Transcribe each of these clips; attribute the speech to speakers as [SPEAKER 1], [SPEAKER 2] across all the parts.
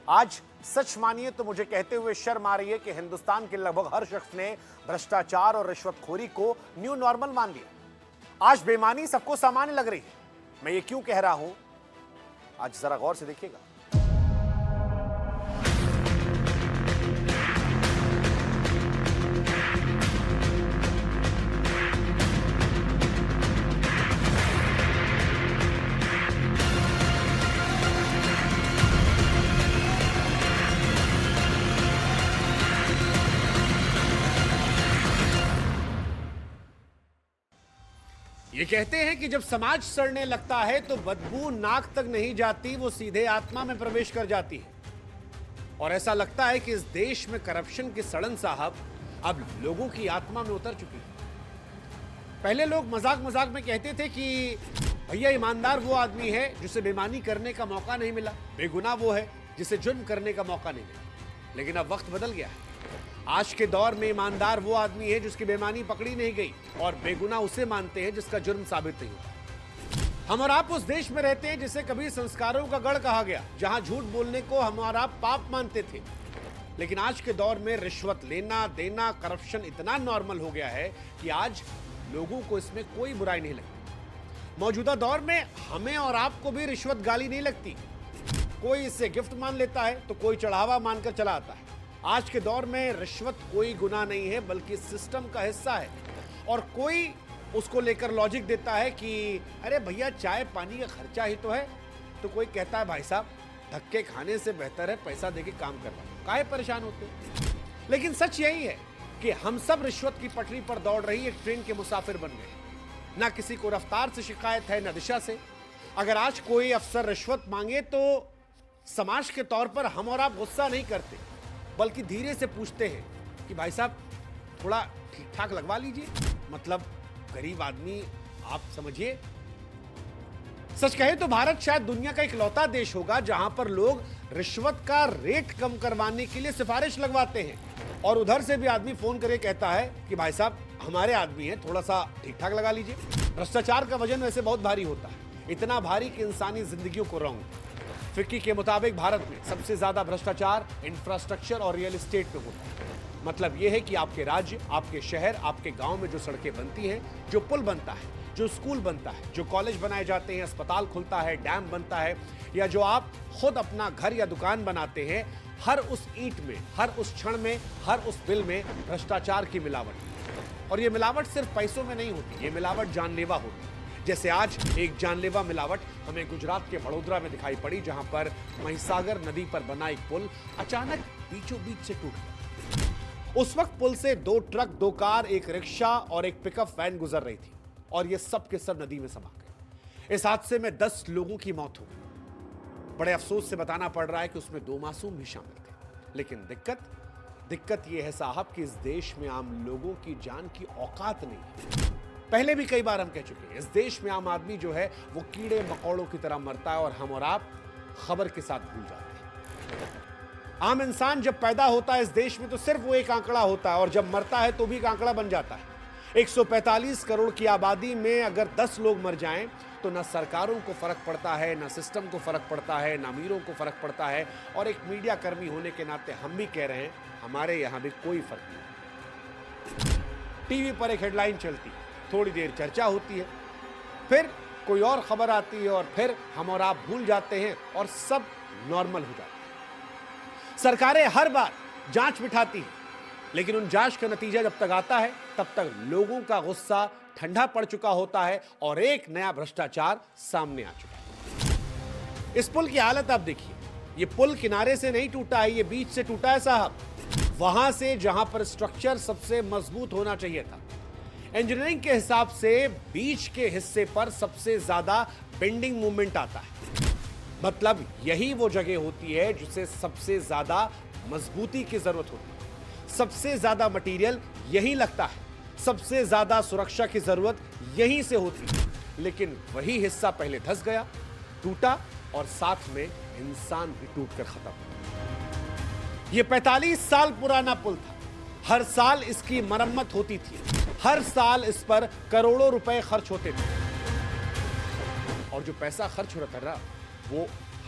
[SPEAKER 1] आज सच मानिए तो मुझे कहते हुए शर्म आ रही है कि हिंदुस्तान के लगभग हर शख्स ने भ्रष्टाचार और रिश्वतखोरी को न्यू नॉर्मल मान लिया। आज बेईमानी सबको सामान्य लग रही है। मैं ये क्यों कह रहा हूं, आज जरा गौर से देखिएगा। ये कहते हैं कि जब समाज सड़ने लगता है तो बदबू नाक तक नहीं जाती, वो सीधे आत्मा में प्रवेश कर जाती है। और ऐसा लगता है कि इस देश में करप्शन की सड़न साहब अब लोगों की आत्मा में उतर चुकी है। पहले लोग मजाक मजाक में कहते थे कि भैया ईमानदार वो आदमी है जिसे बेईमानी करने का मौका नहीं मिला, बेगुनाह वो है जिसे जुर्म करने का मौका नहीं मिला। लेकिन अब वक्त बदल गया है। आज के दौर में ईमानदार वो आदमी है जिसकी बेईमानी पकड़ी नहीं गई, और बेगुनाह उसे मानते हैं जिसका जुर्म साबित नहीं हुआ। हम और आप उस देश में रहते हैं जिसे कभी संस्कारों का गढ़ कहा गया, जहां झूठ बोलने को हम और आप पाप मानते थे। लेकिन आज के दौर में रिश्वत लेना देना, करप्शन इतना नॉर्मल हो गया है कि आज लोगों को इसमें कोई बुराई नहीं लगती। मौजूदा दौर में हमें और आपको भी रिश्वत गाली नहीं लगती। कोई इसे गिफ्ट मान लेता है तो कोई चढ़ावा मानकर चला आता है। आज के दौर में रिश्वत कोई गुनाह नहीं है, बल्कि सिस्टम का हिस्सा है। और कोई उसको लेकर लॉजिक देता है कि अरे भैया चाय पानी का खर्चा ही तो है, तो कोई कहता है भाई साहब धक्के खाने से बेहतर है पैसा देके काम करवाओ, काहे परेशान होते हो। लेकिन सच यही है कि हम सब रिश्वत की पटरी पर दौड़ रही एक ट्रेन के मुसाफिर बन गए। ना किसी को रफ्तार से शिकायत है, ना दिशा से। अगर आज कोई अफसर रिश्वत मांगे तो समाज के तौर पर हम और आप गुस्सा नहीं करते, बल्कि धीरे से पूछते हैं कि भाई साहब थोड़ा ठीक ठाक लगवा लीजिए, मतलब गरीब आदमी आप समझिए। सच कहे तो भारत शायद दुनिया का इकलौता देश होगा जहां पर लोग रिश्वत का रेट कम करवाने के लिए सिफारिश लगवाते हैं, और उधर से भी आदमी फोन करके कहता है कि भाई साहब हमारे आदमी हैं, थोड़ा सा ठीक ठाक लगा लीजिए। भ्रष्टाचार का वजन वैसे बहुत भारी होता है, इतना भारी कि इंसानी जिंदगियों को रौंद। फिक्की के मुताबिक भारत में सबसे ज्यादा भ्रष्टाचार इंफ्रास्ट्रक्चर और रियल एस्टेट में होता है। मतलब यह है कि आपके राज्य, आपके शहर, आपके गांव में जो सड़कें बनती हैं, जो पुल बनता है, जो स्कूल बनता है, जो कॉलेज बनाए जाते हैं, अस्पताल खुलता है, डैम बनता है, या जो आप खुद अपना घर या दुकान बनाते हैं, हर उस ईंट में, हर उस क्षण में, हर उस बिल में भ्रष्टाचार की मिलावट। और यह मिलावट सिर्फ पैसों में नहीं होती, ये मिलावट जानलेवा होती है। जैसे आज एक जानलेवा मिलावट हमें गुजरात के वडोदरा में दिखाई पड़ी, जहां पर महिसागर नदी पर बना एक पुल अचानक बीचों बीच से टूट गया। उस वक्त पुल से 2 ट्रक, 2 कार, एक रिक्शा और एक पिकअप वैन गुजर रही थी, और ये सब के सब नदी में समा गए। इस हादसे में 10 लोगों की मौत हो गई। बड़े अफसोस से बताना पड़ रहा है कि उसमें 2 मासूम भी शामिल थे। लेकिन दिक्कत यह है साहब कि इस देश में आम लोगों की जान की औकात नहीं है। पहले भी कई बार हम कह चुके हैं, इस देश में आम आदमी जो है वो कीड़े मकोड़ों की तरह मरता है, और हम और आप खबर के साथ भूल जाते हैं। आम इंसान जब पैदा होता है इस देश में तो सिर्फ वो एक आंकड़ा होता है, और जब मरता है तो भी एक आंकड़ा बन जाता है। 145 करोड़ की आबादी में अगर 10 लोग मर जाएं तो ना सरकारों को फर्क पड़ता है, ना सिस्टम को फर्क पड़ता है, ना अमीरों को फर्क पड़ता है। और एक मीडिया कर्मी होने के नाते हम भी कह रहे हैं, हमारे यहां भी कोई फर्क नहीं। टीवी पर एक हेडलाइन चलती है, थोड़ी देर चर्चा होती है, फिर कोई और खबर आती है, और फिर हम और आप भूल जाते हैं और सब नॉर्मल हो जाता है। सरकारें हर बार जांच बिठाती हैं, लेकिन उन जांच का नतीजा जब तक आता है तब तक लोगों का गुस्सा ठंडा पड़ चुका होता है, और एक नया भ्रष्टाचार सामने आ चुका है। इस पुल की हालत आप देखिए। ये पुल किनारे से नहीं टूटा है, ये बीच से टूटा है साहब, वहां से जहां पर स्ट्रक्चर सबसे मजबूत होना चाहिए था। इंजीनियरिंग के हिसाब से बीच के हिस्से पर सबसे ज्यादा बेंडिंग मूवमेंट आता है। मतलब यही वो जगह होती है जिसे सबसे ज्यादा मजबूती की जरूरत होती है, सबसे ज्यादा मटेरियल यही लगता है, सबसे ज्यादा सुरक्षा की जरूरत यहीं से होती है। लेकिन वही हिस्सा पहले धंस गया, टूटा, और साथ में इंसान भी टूटकर खत्म हुआ। यह 45 साल पुराना पुल था। हर साल इसकी मरम्मत होती थी, हर साल इस पर करोड़ों रुपए खर्च होते थे, और जो पैसा खर्च हो रहा था वो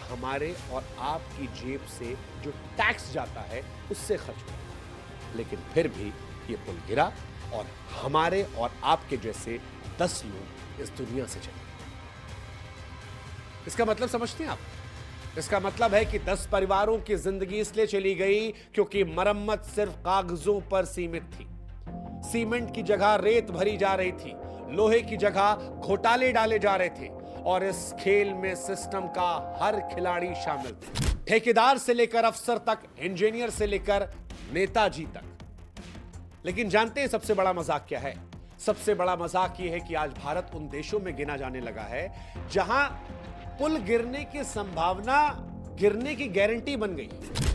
[SPEAKER 1] हमारे और आपकी जेब से जो टैक्स जाता है उससे खर्च होता है। लेकिन फिर भी ये पुल गिरा और हमारे और आपके जैसे 10 लोग इस दुनिया से चले। इसका मतलब समझते हैं आप? इसका मतलब है कि 10 परिवारों की जिंदगी इसलिए चली गई क्योंकि मरम्मत सिर्फ कागजों पर सीमित थी। सीमेंट की जगह रेत भरी जा रही थी, लोहे की जगह घोटाले डाले जा रहे थे और इस खेल में सिस्टम का हर खिलाड़ी शामिल था। ठेकेदार से लेकर अफसर तक, इंजीनियर से लेकर नेताजी तक। लेकिन जानते हैं सबसे बड़ा मजाक क्या है? सबसे बड़ा मजाक यह है कि आज भारत उन देशों में गिना जाने लगा है जहां पुल गिरने की संभावना गिरने की गारंटी बन गई।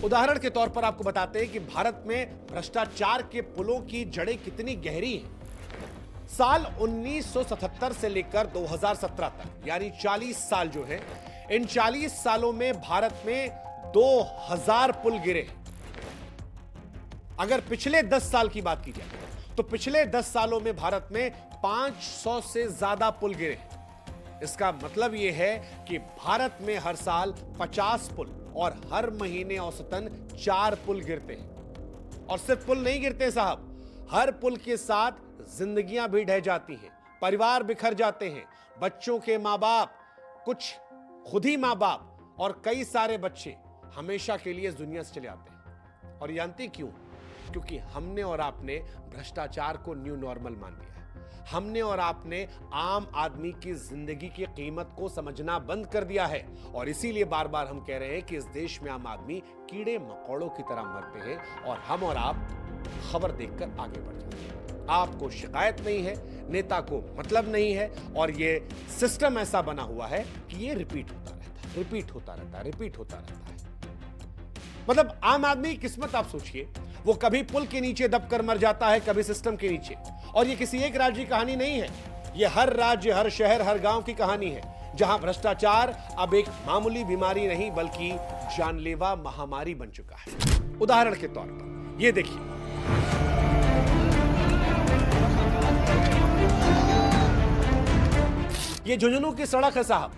[SPEAKER 1] उदाहरण के तौर पर आपको बताते हैं कि भारत में भ्रष्टाचार के पुलों की जड़ें कितनी गहरी हैं। साल 1977 से लेकर 2017 तक यानी 40 साल जो है, इन 40 सालों में भारत में 2000 पुल गिरे। अगर पिछले 10 साल की बात की जाए तो पिछले 10 सालों में भारत में 500 से ज्यादा पुल गिरे। इसका मतलब यह है कि भारत में हर साल 50 पुल और हर महीने औसतन 4 पुल गिरते हैं। और सिर्फ पुल नहीं गिरते साहब, हर पुल के साथ जिंदगियां भी ढह जाती हैं, परिवार बिखर जाते हैं, बच्चों के मां बाप, कुछ खुद ही मां बाप और कई सारे बच्चे हमेशा के लिए इस दुनिया से चले आते हैं। और जानते क्यों? क्योंकि हमने और आपने भ्रष्टाचार को न्यू नॉर्मल मान लिया है। हमने और आपने आम आदमी की जिंदगी की कीमत को समझना बंद कर दिया है और इसीलिए बार बार हम कह रहे हैं कि इस देश में आम आदमी कीड़े मकोड़ों की तरह मरते हैं और हम और आप खबर देखकर आगे बढ़ जाते हैं। आपको शिकायत नहीं है, नेता को मतलब नहीं है और ये सिस्टम ऐसा बना हुआ है कि ये रिपीट होता रहता है, रिपीट होता रहता है, रिपीट होता रहता है। मतलब आम आदमी की किस्मत आप सोचिए, वो कभी पुल के नीचे दबकर मर जाता है, कभी सिस्टम के नीचे। और ये किसी एक राज्य की कहानी नहीं है, ये हर राज्य, हर शहर, हर गांव की कहानी है जहां भ्रष्टाचार अब एक मामूली बीमारी नहीं बल्कि जानलेवा महामारी बन चुका है। उदाहरण के तौर पर ये देखिए, ये झुंझुनू की सड़क है साहब,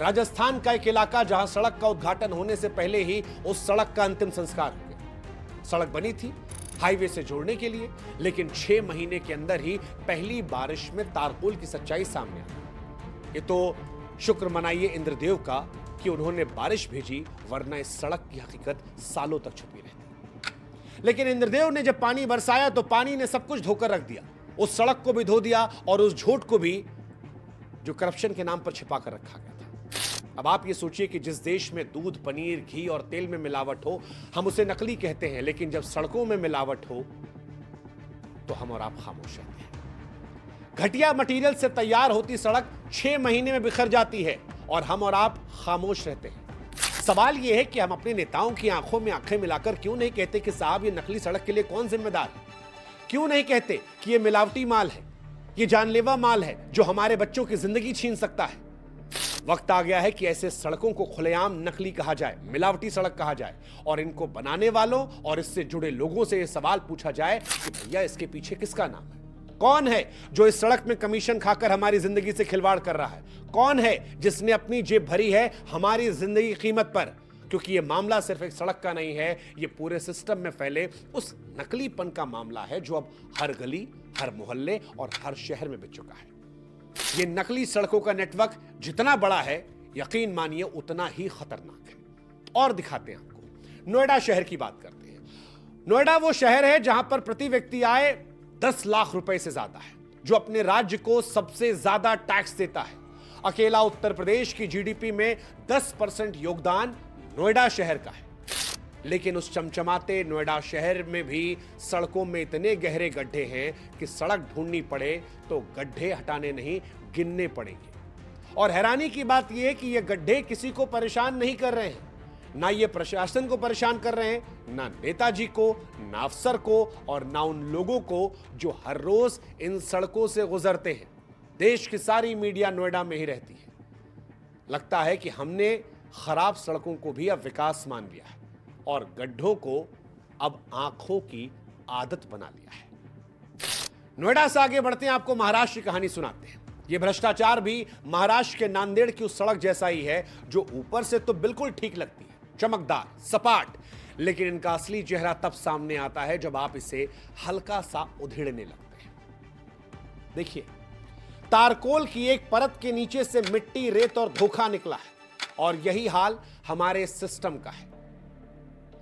[SPEAKER 1] राजस्थान का एक इलाका जहां सड़क का उद्घाटन होने से पहले ही उस सड़क का अंतिम संस्कार हो गया। सड़क बनी थी हाईवे से जोड़ने के लिए, लेकिन 6 महीने के अंदर ही पहली बारिश में तारपुल की सच्चाई सामने आ गई। ये तो शुक्र मनाइए इंद्रदेव का कि उन्होंने बारिश भेजी, वरना इस सड़क की हकीकत सालों तक छुपी रहती। लेकिन इंद्रदेव ने जब पानी बरसाया तो पानी ने सब कुछ धोकर रख दिया, उस सड़क को भी धो दिया और उस झूठ को भी जो करप्शन के नाम पर छिपा कर रखा गया था। अब आप ये सोचिए कि जिस देश में दूध, पनीर, घी और तेल में मिलावट हो, हम उसे नकली कहते हैं, लेकिन जब सड़कों में मिलावट हो तो हम और आप खामोश रहते हैं। घटिया मटेरियल से तैयार होती सड़क 6 महीने में बिखर जाती है और हम और आप खामोश रहते हैं। सवाल यह है कि हम अपने नेताओं की आंखों में आंखें मिलाकर क्यों नहीं कहते कि साहब ये नकली सड़क के लिए कौन जिम्मेदार है? क्यों नहीं कहते कि ये मिलावटी माल है, ये जानलेवा माल है जो हमारे बच्चों की जिंदगी छीन सकता है? वक्त आ गया है कि ऐसे सड़कों को खुलेआम नकली कहा जाए, मिलावटी सड़क कहा जाए और इनको बनाने वालों और इससे जुड़े लोगों से यह सवाल पूछा जाए कि भैया इसके पीछे किसका नाम है? कौन है जो इस सड़क में कमीशन खाकर हमारी जिंदगी से खिलवाड़ कर रहा है? कौन है जिसने अपनी जेब भरी है हमारी जिंदगी की कीमत पर? क्योंकि यह मामला सिर्फ एक सड़क का नहीं है, यह पूरे सिस्टम में फैले उस नकलीपन का मामला है जो अब हर गली, हर मोहल्ले और हर शहर में बिक चुका है। ये नकली सड़कों का नेटवर्क जितना बड़ा है, यकीन मानिए उतना ही खतरनाक है। और दिखाते हैं आपको, नोएडा शहर की बात करते हैं। नोएडा वो शहर है जहां पर प्रति व्यक्ति आय 10 लाख रुपए से ज्यादा है, जो अपने राज्य को सबसे ज्यादा टैक्स देता है। अकेला उत्तर प्रदेश की जीडीपी में 10% योगदान नोएडा शहर का है। लेकिन उस चमचमाते नोएडा शहर में भी सड़कों में इतने गहरे गड्ढे हैं कि सड़क ढूंढनी पड़े तो गड्ढे हटाने नहीं, गिनने पड़ेंगे। और हैरानी की बात यह है कि ये गड्ढे किसी को परेशान नहीं कर रहे हैं, ना ये प्रशासन को परेशान कर रहे हैं, ना नेताजी को, ना अफसर को और ना उन लोगों को जो हर रोज इन सड़कों से गुजरते हैं। देश की सारी मीडिया नोएडा में ही रहती है। लगता है कि हमने खराब सड़कों को भी अब विकास मान लिया है और गड्ढों को अब आंखों की आदत बना लिया है। नोएडा से आगे बढ़ते हैं, आपको महाराष्ट्र की कहानी सुनाते हैं। यह भ्रष्टाचार भी महाराष्ट्र के नांदेड़ की उस सड़क जैसा ही है जो ऊपर से तो बिल्कुल ठीक लगती है, चमकदार, सपाट, लेकिन इनका असली चेहरा तब सामने आता है जब आप इसे हल्का सा उधेड़ने लगते हैं। देखिए, तारकोल की एक परत के नीचे से मिट्टी, रेत और धोखा निकला है, और यही हाल हमारे सिस्टम का है,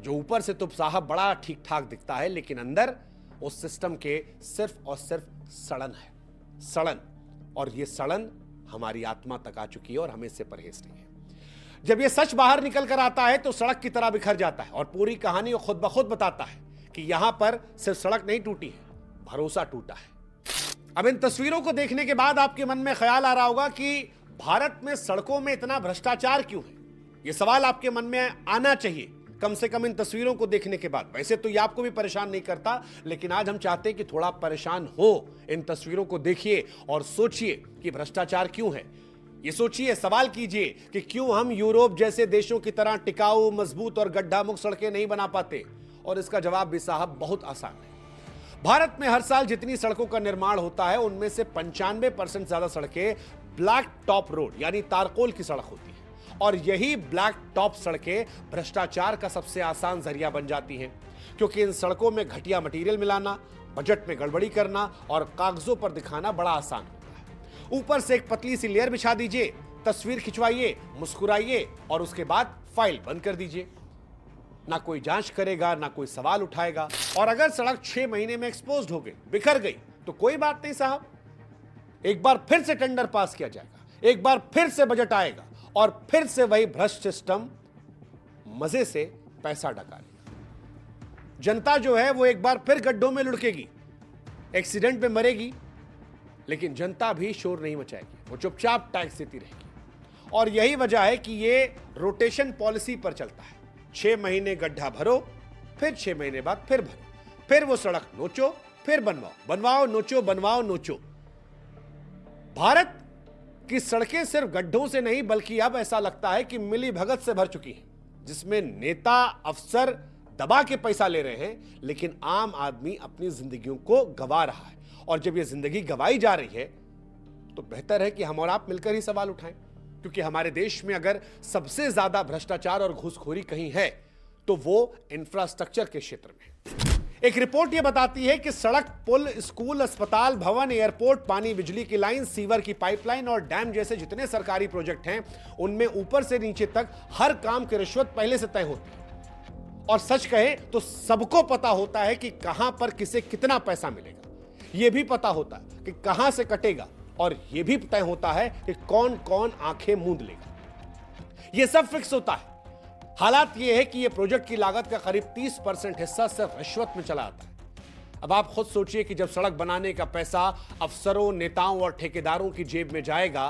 [SPEAKER 1] जो ऊपर से तो साहब बड़ा ठीक ठाक दिखता है, लेकिन अंदर उस सिस्टम के सिर्फ और सिर्फ सड़न है, सड़न। और यह सड़न हमारी आत्मा तक आ चुकी है और हमें इससे परहेज नहीं है। जब यह सच बाहर निकल कर आता है तो सड़क की तरह बिखर जाता है और पूरी कहानी खुद ब खुद बताता है कि यहां पर सिर्फ सड़क नहीं टूटी है, भरोसा टूटा है। अब इन तस्वीरों को देखने के बाद आपके मन में ख्याल आ रहा होगा कि भारत में सड़कों में इतना भ्रष्टाचार क्यों है। यह सवाल आपके मन में आना चाहिए, कम से कम इन तस्वीरों को देखने के बाद। वैसे तो यह आपको भी परेशान नहीं करता, लेकिन आज हम चाहते हैं कि थोड़ा परेशान हो। इन तस्वीरों को देखिए और सोचिए कि भ्रष्टाचार क्यों है। ये सोचिए, सवाल कीजिए कि क्यों हम यूरोप जैसे देशों की तरह टिकाऊ, मजबूत और गड्ढा मुक्त सड़कें नहीं बना पाते। और इसका जवाब भी साहब बहुत आसान है। भारत में हर साल जितनी सड़कों का निर्माण होता है उनमें से 95% ज्यादा सड़कें ब्लैक टॉप रोड यानी तारकोल की सड़क होती है। और यही ब्लैक टॉप सड़कें भ्रष्टाचार का सबसे आसान जरिया बन जाती हैं, क्योंकि इन सड़कों में घटिया मटेरियल मिलाना, बजट में गड़बड़ी करना और कागजों पर दिखाना बड़ा आसान होता है। ऊपर से एक पतली सी लेयर बिछा दीजिए, तस्वीर खिंचवाइए, मुस्कुराइए और उसके बाद फाइल बंद कर दीजिए। ना कोई जांच करेगा, ना कोई सवाल उठाएगा। और अगर सड़क 6 महीने में एक्सपोज्ड हो गई, बिखर गई, तो कोई बात नहीं साहब, एक बार फिर से टेंडर पास किया जाएगा, एक बार फिर से बजट आएगा और फिर से वही भ्रष्ट सिस्टम मजे से पैसा डकालेगा। जनता जो है वो एक बार फिर गड्ढों में लुढ़केगी, एक्सीडेंट में मरेगी, लेकिन जनता भी शोर नहीं मचाएगी, वो चुपचाप टैक्स देती रहेगी। और यही वजह है कि ये रोटेशन पॉलिसी पर चलता है। 6 महीने गड्ढा भरो, फिर 6 महीने बाद फिर भरो, फिर वो सड़क नोचो, फिर बनवाओ, बनवाओ नोचो, बनवाओ नोचो। भारत की सड़कें सिर्फ गड्ढों से नहीं, बल्कि अब ऐसा लगता है कि मिली भगत से भर चुकी हैं, जिसमें नेता अफसर दबा के पैसा ले रहे हैं, लेकिन आम आदमी अपनी जिंदगियों को गंवा रहा है। और जब यह जिंदगी गंवाई जा रही है तो बेहतर है कि हम और आप मिलकर ही सवाल उठाएं, क्योंकि हमारे देश में अगर सबसे ज्यादा भ्रष्टाचार और घूसखोरी कहीं है तो वो इंफ्रास्ट्रक्चर के क्षेत्र में। एक रिपोर्ट यह बताती है कि सड़क, पुल, स्कूल, अस्पताल, भवन, एयरपोर्ट, पानी बिजली की लाइन, सीवर की पाइपलाइन और डैम जैसे जितने सरकारी प्रोजेक्ट हैं, उनमें ऊपर से नीचे तक हर काम की रिश्वत पहले से तय होती है। और सच कहे तो सबको पता होता है कि कहां पर किसे कितना पैसा मिलेगा। यह भी पता होता है कि कहां से कटेगा, और यह भी तय होता है कि कौन कौन आंखें मूंद लेगा। यह सब फिक्स होता है। हालात यह है कि यह प्रोजेक्ट की लागत का करीब 30% हिस्सा सिर्फ रिश्वत में चला आता है। अब आप खुद सोचिए कि जब सड़क बनाने का पैसा अफसरों, नेताओं और ठेकेदारों की जेब में जाएगा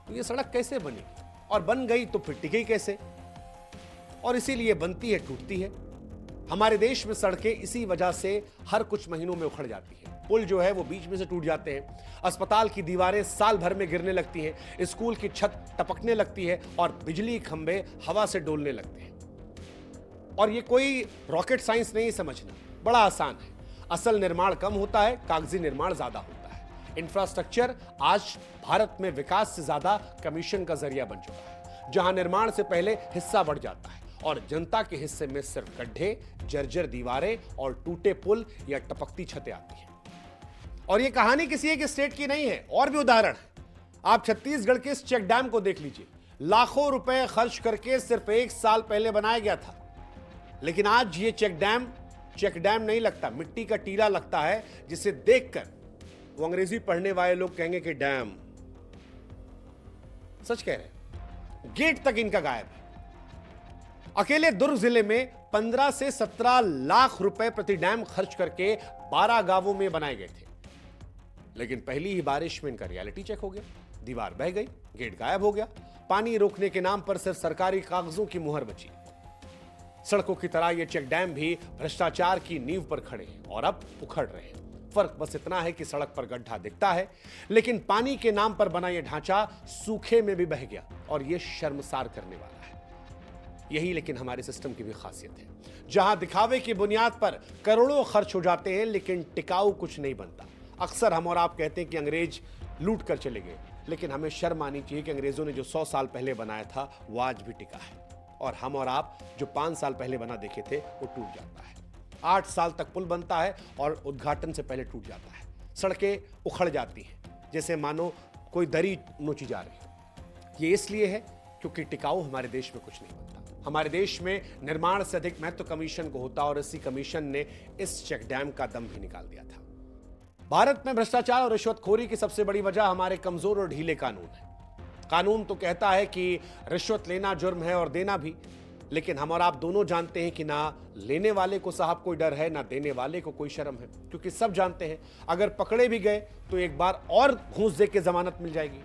[SPEAKER 1] तो यह सड़क कैसे बनेगी, और बन गई तो फिर टिकेगी कैसे। और इसीलिए बनती है, टूटती है। हमारे देश में सड़कें इसी वजह से हर कुछ महीनों में उखड़ जाती है। पुल जो है वो बीच में से टूट जाते हैं, अस्पताल की दीवारें साल भर में गिरने लगती हैं, स्कूल की छत टपकने लगती है और बिजली खंभे हवा से डोलने लगते हैं। और ये कोई रॉकेट साइंस नहीं समझना, बड़ा आसान है। असल निर्माण कम होता है, कागजी निर्माण ज्यादा होता है। इंफ्रास्ट्रक्चर आज भारत में विकास से ज्यादा कमीशन का जरिया बन चुका है, जहां निर्माण से पहले हिस्सा बढ़ जाता है और जनता के हिस्से में सिर्फ गड्ढे, जर्जर दीवारें और टूटे पुल या टपकती छतें आती हैं। और यह कहानी किसी एक स्टेट की नहीं है, और भी उदाहरण है। आप छत्तीसगढ़ के इस चेक डैम को देख लीजिए। लाखों रुपए खर्च करके सिर्फ 1 साल पहले बनाया गया था, लेकिन आज ये चेक डैम नहीं लगता, मिट्टी का टीला लगता है, जिसे देखकर वो अंग्रेजी पढ़ने वाले लोग कहेंगे कि डैम। सच कह रहे हैं, गेट तक इनका गायब है। अकेले दुर्ग जिले में 15 से 17 लाख रुपए प्रति डैम खर्च करके 12 गांवों में बनाए गए थे, लेकिन पहली ही बारिश में इनका रियलिटी चेक हो गया। दीवार बह गई, गेट गायब हो गया, पानी रोकने के नाम पर सिर्फ सरकारी कागजों की मुहर बची। सड़कों की तरह ये चेक डैम भी भ्रष्टाचार की नींव पर खड़े हैं और अब उखड़ रहे हैं। फर्क बस इतना है कि सड़क पर गड्ढा दिखता है, लेकिन पानी के नाम पर बना यह ढांचा सूखे में भी बह गया, और यह शर्मसार करने वाला है। यही लेकिन हमारे सिस्टम की भी खासियत है, जहां दिखावे की बुनियाद पर करोड़ों खर्च हो जाते हैं, लेकिन टिकाऊ कुछ नहीं बनता। अक्सर हम और आप कहते हैं कि अंग्रेज लूट कर चले गए। लेकिन हमें शर्म आनी चाहिए कि अंग्रेजों ने जो 100 साल पहले बनाया था वो आज भी टिका है, और हम और आप जो 5 साल पहले बना देखे थे वो टूट जाता है। 8 साल तक पुल बनता है और उद्घाटन से पहले टूट जाता है। सड़कें उखड़ जाती हैं जैसे मानो कोई दरी नोची जा रही है। ये इसलिए है क्योंकि टिकाऊ हमारे देश में कुछ नहीं बनता। हमारे देश में निर्माण से अधिक महत्व कमीशन को होता, और इसी कमीशन ने इस चेक डैम का दम भी निकाल दिया था। भारत में भ्रष्टाचार और रिश्वतखोरी की सबसे बड़ी वजह हमारे कमजोर और ढीले कानून है। कानून तो कहता है कि रिश्वत लेना जुर्म है और देना भी, लेकिन हम और आप दोनों जानते हैं कि ना लेने वाले को साहब कोई डर है, ना देने वाले को कोई शर्म है, क्योंकि सब जानते हैं अगर पकड़े भी गए तो एक बार और घूस दे के जमानत मिल जाएगी,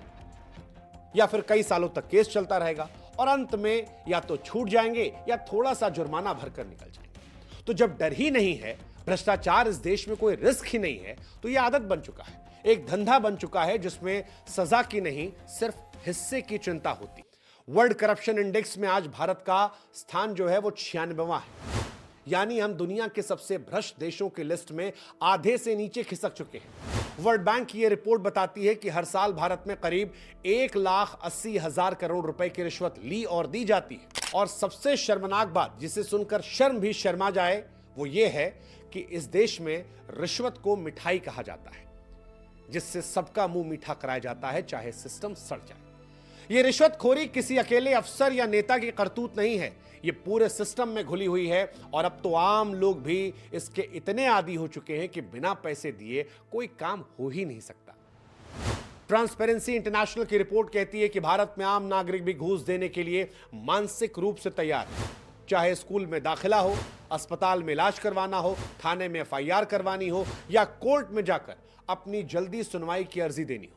[SPEAKER 1] या फिर कई सालों तक केस चलता रहेगा और अंत में या तो छूट जाएंगे या थोड़ा सा जुर्माना भरकर निकल जाएंगे। तो जब डर ही नहीं है, भ्रष्टाचार इस देश में कोई रिस्क ही नहीं है, तो यह आदत बन चुका है, एक धंधा बन चुका है जिसमें सजा की नहीं सिर्फ हिस्से की चिंता होती। वर्ल्ड करप्शन इंडेक्स में आज भारत का स्थान जो है वो 96वां है, यानी हम दुनिया के सबसे भ्रष्ट देशों की लिस्ट में आधे से नीचे खिसक चुके हैं। वर्ल्ड बैंक की यह रिपोर्ट बताती है कि हर साल भारत में करीब 1,80,000 करोड़ रुपए की रिश्वत ली और दी जाती है। और सबसे शर्मनाक बात, जिसे सुनकर शर्म भी शर्मा जाए, वो ये है कि इस देश में रिश्वत को मिठाई कहा जाता है, जिससे सबका मुंह मीठा कराया जाता है, चाहे सिस्टम सड़ जाए। यह रिश्वतखोरी किसी अकेले अफसर या नेता की करतूत नहीं है, ये पूरे सिस्टम में घुली हुई है, और अब तो आम लोग भी इसके इतने आदी हो चुके हैं कि बिना पैसे दिए कोई काम हो ही नहीं सकता। ट्रांसपेरेंसी इंटरनेशनल की रिपोर्ट कहती है कि भारत में आम नागरिक भी घूस देने के लिए मानसिक रूप से तैयार है, चाहे स्कूल में दाखिला हो, अस्पताल में इलाज करवाना हो, थाने में FIR करवानी हो, या कोर्ट में जाकर अपनी जल्दी सुनवाई की अर्जी देनी हो।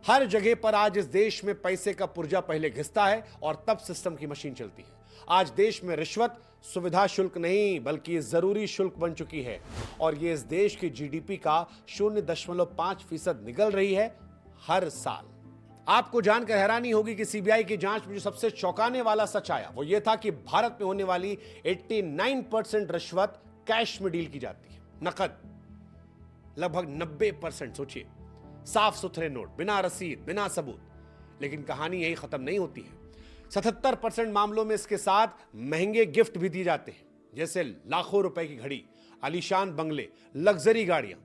[SPEAKER 1] हर जगह पर आज इस देश में पैसे का पुर्जा पहले घिसता है और तब सिस्टम की मशीन चलती है। आज देश में रिश्वत सुविधा शुल्क नहीं बल्कि जरूरी शुल्क बन चुकी है, और ये इस देश की GDP का 0.5% निगल रही है हर साल। आपको जानकर हैरानी होगी कि CBI की जांच में जो सबसे चौंकाने वाला सच आया वो ये था कि भारत में होने वाली 89% रिश्वत कैश में डील की जाती है, नकद। लगभग 90%, सोचिए, साफ सुथरे नोट, बिना रसीद, बिना सबूत। लेकिन कहानी यही खत्म नहीं होती है। 77% मामलों में इसके साथ महंगे गिफ्ट भी दिए जाते हैं, जैसे लाखों रुपए की घड़ी, आलीशान बंगले, लग्जरी गाड़ियां।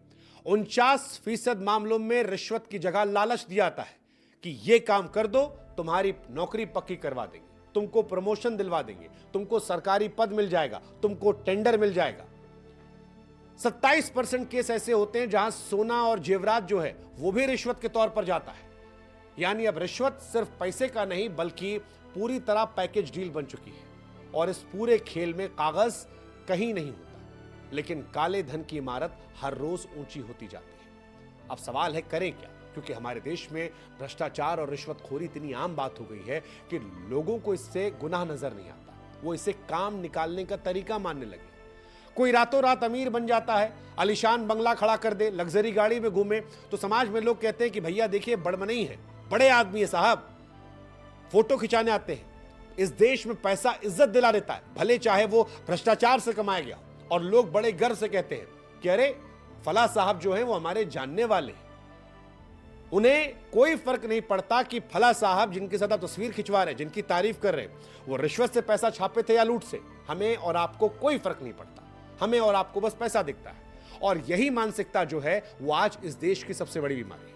[SPEAKER 1] 49% मामलों में रिश्वत की जगह लालच दिया जाता है कि ये काम कर दो, तुम्हारी नौकरी पक्की करवा देंगे, तुमको प्रमोशन दिलवा देंगे, तुमको सरकारी पद मिल जाएगा, तुमको टेंडर मिल जाएगा। 27% केस ऐसे होते हैं जहां सोना और जेवरात जो है वो भी रिश्वत के तौर पर जाता है। यानी अब रिश्वत सिर्फ पैसे का नहीं बल्कि पूरी तरह पैकेज डील बन चुकी है, और इस पूरे खेल में कागज कहीं नहीं होता, लेकिन काले धन की इमारत हर रोज ऊंची होती जाती है। अब सवाल है करें क्या, क्योंकि हमारे देश में भ्रष्टाचार और रिश्वतखोरी इतनी आम बात हो गई है कि लोगों को इससे गुनाह नजर नहीं आता, वो इसे काम निकालने का तरीका मानने लगे। कोई रातों रात अमीर बन जाता है, आलीशान बंगला खड़ा कर दे, लग्जरी गाड़ी में घूमे, तो समाज में लोग कहते हैं कि भैया देखिए बड़मनी है, बड़े आदमी है साहब, फोटो खिंचाने आते हैं। इस देश में पैसा इज्जत दिला देता है, भले चाहे वो भ्रष्टाचार से कमाया गया, और लोग बड़े गर्व से कहते हैं कि अरे फला साहब जो है वो हमारे जानने वाले हैं। उन्हें कोई फर्क नहीं पड़ता कि फला साहब जिनके साथ आप तस्वीर खिंचवा रहे हैं, जिनकी तारीफ कर रहे हैं, वो रिश्वत से पैसा छापे थे या लूट से। हमें और आपको कोई फर्क नहीं पड़ता, हमें और आपको बस पैसा दिखता है। और यही मानसिकता जो है वो आज इस देश की सबसे बड़ी बीमारी है।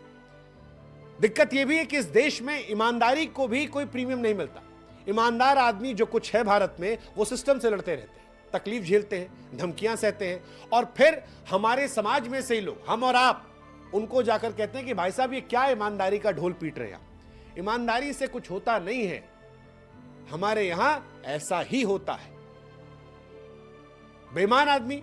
[SPEAKER 1] दिक्कत यह भी है कि इस देश में ईमानदारी को भी कोई प्रीमियम नहीं मिलता। ईमानदार आदमी जो कुछ है भारत में, वो सिस्टम से लड़ते रहते हैं, तकलीफ झेलते हैं, धमकियां सहते हैं, और फिर हमारे समाज में से ही लोग, हम और आप, उनको जाकर कहते हैं कि भाई साहब ये क्या ईमानदारी का ढोल पीट रहे हैं आप। ईमानदारी से कुछ होता नहीं है, हमारे यहां ऐसा ही होता है। बेईमान आदमी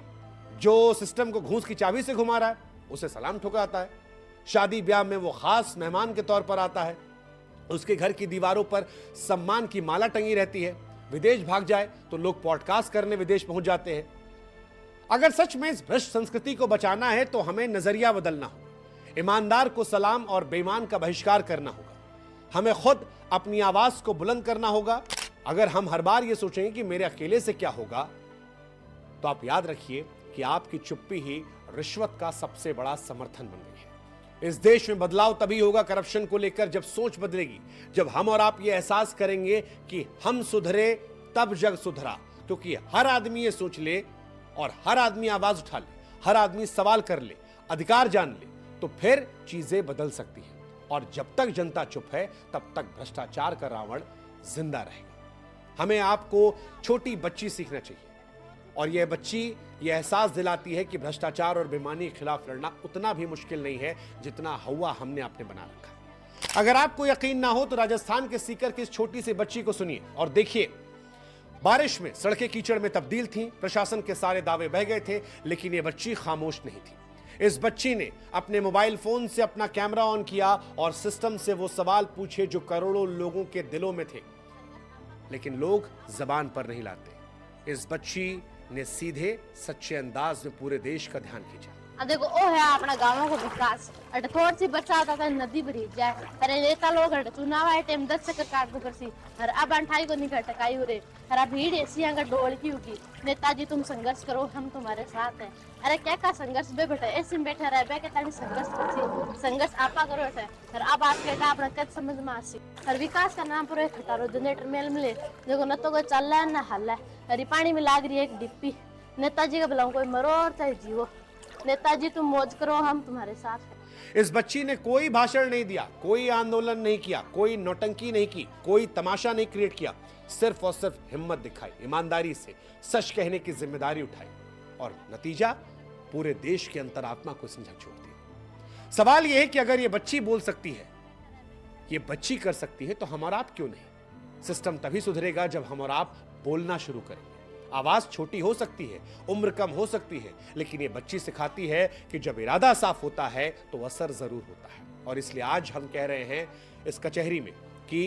[SPEAKER 1] जो सिस्टम को घूस की चाबी से घुमा रहा है, उसे सलाम ठुकराता है। शादी ब्याह में वो खास मेहमान के तौर पर आता है, उसके घर की दीवारों पर सम्मान की माला टंगी रहती है। विदेश भाग जाए तो लोग पॉडकास्ट करने विदेश पहुंच जाते हैं। अगर सच में इस भ्रष्ट संस्कृति को बचाना है तो हमें नजरिया बदलना होगा। ईमानदार को सलाम और बेईमान का बहिष्कार करना होगा। हमें खुद अपनी आवाज को बुलंद करना होगा। अगर हम हर बार यह सोचेंगे कि मेरे अकेले से क्या होगा, तो आप याद रखिए कि आपकी चुप्पी ही रिश्वत का सबसे बड़ा समर्थन बन गई है। इस देश में बदलाव तभी होगा करप्शन को लेकर जब सोच बदलेगी, जब हम और आप ये एहसास करेंगे कि हम सुधरे तब जग सुधरा। क्योंकि हर आदमी ये सोच ले और हर आदमी आवाज उठा ले, हर आदमी सवाल कर ले, अधिकार जान ले, तो फिर चीजें बदल सकती हैं। और जब तक जनता चुप है तब तक भ्रष्टाचार का रावण जिंदा रहेगा। हमें आपको छोटी बच्ची सीखना चाहिए और यह बच्ची यह एहसास दिलाती है कि भ्रष्टाचार और बेईमानी के खिलाफ लड़ना उतना भी मुश्किल नहीं है जितना हवा हमने आपने बना रखा। अगर आपको यकीन ना हो तो राजस्थान के सीकर की इस छोटी सी बच्ची को सुनिए और देखिए। बारिश में सड़कें कीचड़ में तब्दील थीं, प्रशासन के सारे दावे बह गए थे, लेकिन यह बच्ची खामोश नहीं थी। इस बच्ची ने अपने मोबाइल फोन से अपना कैमरा ऑन किया और सिस्टम से वो सवाल पूछे जो करोड़ों लोगों के दिलों में थे, लेकिन लोग जबान पर नहीं लाते। इस बच्ची ने सीधे सच्चे अंदाज में पूरे देश का ध्यान खींचा।
[SPEAKER 2] अब देखो ओ है अपना गांवों को विकास। अट थोड़ी सी बरसात आता नदी भरी जाए, अरे नेता लोग अट चुनाव आए टाइम 10 चक्कर काट दो करसी, और अब अंठाई को निकट टकाई उरे, हरा भीड़ ऐसी का डोल की होगी। नेताजी तुम संघर्ष करो, हम तुम्हारे साथ हैं। अरे क्या का संघर्ष बे बेटा ऐसे में बैठा रहे के तानी संघर्ष करसी, संघर्ष आपा करो है। और अब आप बेटा अपना कद समझ में आसी। और विकास का नाम पूरे खटारो जनरेटर मेल मिले, देखो न तो कोई चल रहा है न हल है। अरे पानी में लाग रही है एक डिप्पी। नेताजी का बुलाऊं कोई मरो और चाहे जीवो, नेताजी तुम मौज करो, हम तुम्हारे साथ हैं।
[SPEAKER 1] इस बच्ची ने कोई भाषण नहीं दिया, कोई आंदोलन नहीं किया, कोई नौटंकी नहीं की, कोई तमाशा नहीं क्रिएट किया, सिर्फ और सिर्फ हिम्मत दिखाई, ईमानदारी से सच कहने की जिम्मेदारी उठाई और नतीजा पूरे देश की अंतरात्मा को समझा छोड़ दिया। सवाल यह है कि अगर ये बच्ची बोल सकती है, ये बच्ची कर सकती है, तो हम और आप क्यों नहीं? सिस्टम तभी सुधरेगा जब हम और आप बोलना शुरू करेंगे। आवाज छोटी हो सकती है, उम्र कम हो सकती है, लेकिन ये बच्ची सिखाती है कि जब इरादा साफ होता है तो असर जरूर होता है। और इसलिए आज हम कह रहे हैं इस कचहरी में कि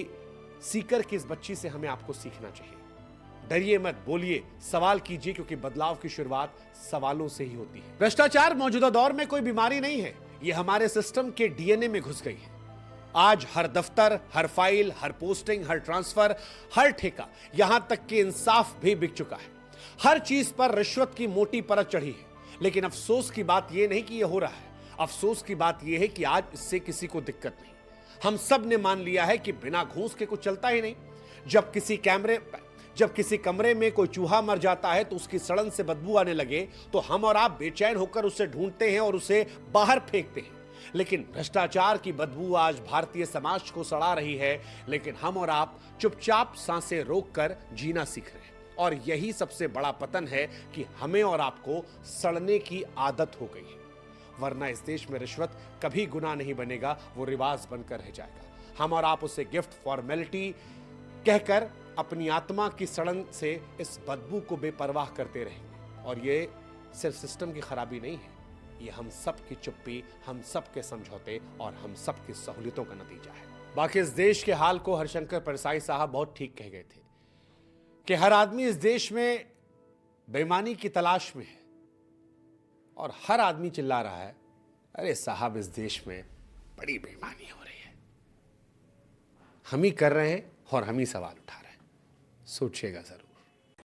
[SPEAKER 1] सीकर की इस बच्ची से हमें आपको सीखना चाहिए। डरिए मत, बोलिए, सवाल कीजिए, क्योंकि बदलाव की शुरुआत सवालों से ही होती है। भ्रष्टाचार मौजूदा दौर में कोई बीमारी नहीं है, ये हमारे सिस्टम के डीएनए में घुस गई है। आज हर दफ्तर, हर फाइल, हर पोस्टिंग, हर ट्रांसफर, हर ठेका, यहां तक कि इंसाफ भी बिक चुका है। हर चीज पर रिश्वत की मोटी परत चढ़ी है। लेकिन अफसोस की बात यह नहीं कि यह हो रहा है, अफसोस की बात यह है कि आज इससे किसी को दिक्कत नहीं। हम सब ने मान लिया है कि बिना घूस के कुछ चलता ही नहीं। जब किसी कमरे में कोई चूहा मर जाता है तो उसकी सड़न से बदबू आने लगे तो हम और आप बेचैन होकर उसे ढूंढते हैं और उसे बाहर फेंकते हैं। लेकिन भ्रष्टाचार की बदबू आज भारतीय समाज को सड़ा रही है, लेकिन हम और आप चुपचाप सांसें रोककर जीना सीख रहे हैं। और यही सबसे बड़ा पतन है कि हमें और आपको सड़ने की आदत हो गई है। वरना इस देश में रिश्वत कभी गुनाह नहीं बनेगा, वो रिवाज बनकर रह जाएगा। हम और आप उसे गिफ्ट, फॉर्मेलिटी कहकर अपनी आत्मा की सड़न से इस बदबू को बेपरवाह करते रहेंगे। और ये सिर्फ सिस्टम की खराबी नहीं है, ये हम सब की चुप्पी, हम सब के समझौते और हम सब की सहूलियतों का नतीजा है। बाकी इस देश के हाल को हरिशंकर परसाई साहब बहुत ठीक कह गए थे कि हर आदमी इस देश में बेईमानी की तलाश में है और हर आदमी चिल्ला रहा है, अरे साहब इस देश में बड़ी बेईमानी हो रही है। हम ही कर रहे हैं और हम ही सवाल उठा रहे हैं। सोचिएगा जरूर।